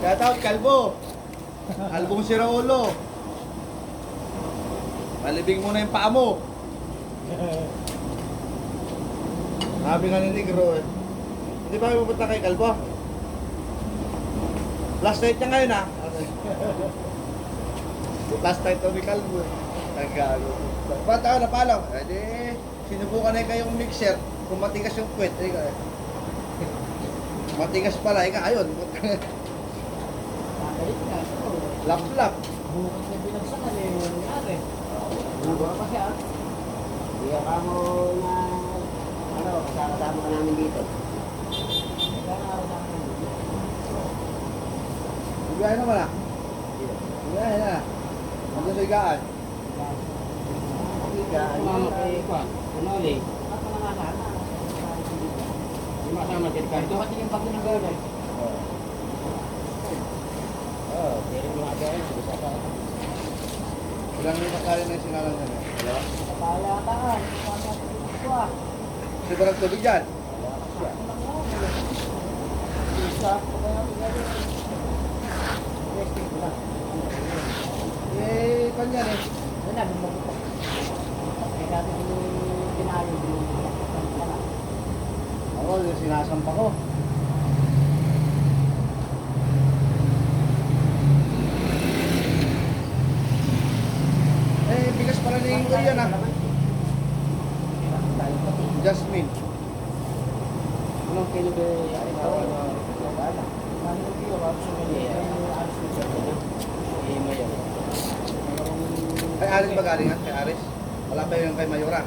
Shout out, Kalbo. Albong si Raulo. Malibing mo na yung paa mo. Sabi nga ni Negro eh. Hindi ba kayo pupunta kay Kalbo? Last night niya ngayon ah. Last night to ni Kalbo eh. Nagkago. Ba't ako napalaw? Eh di, sinubukan na kayong mixer. Kung matigas yung kwet. Matigas pala. Ayun. Lap-lap. Bukas na binagsakan eh, nangyari. Bukas pa siya. Hindi ka mo na, kasama ka namin dito. Bigayan naman ah. Bigayan na. Ano sa higaan? Mama kay Kwan, ano ulit? Yung masama si Ricardo. Pati yung bago ng gawin. Pero yung mga gawin, bisa pa. Ilang nakali na yung sinalang na niya? Wala? Kapalataan, kuha. Kasi ba nagtubig dyan? Isa, Eh, kanyan eh. wala, bumagpak. Kaya dati yung pinayo, Ako, yung sinasampa ko. Eh, bigas pala na yung yan ah. Jasmine. Anong kilo ba yung Kay Aris ba galing ah? Kay Aris? Wala pa yung kay Mayora?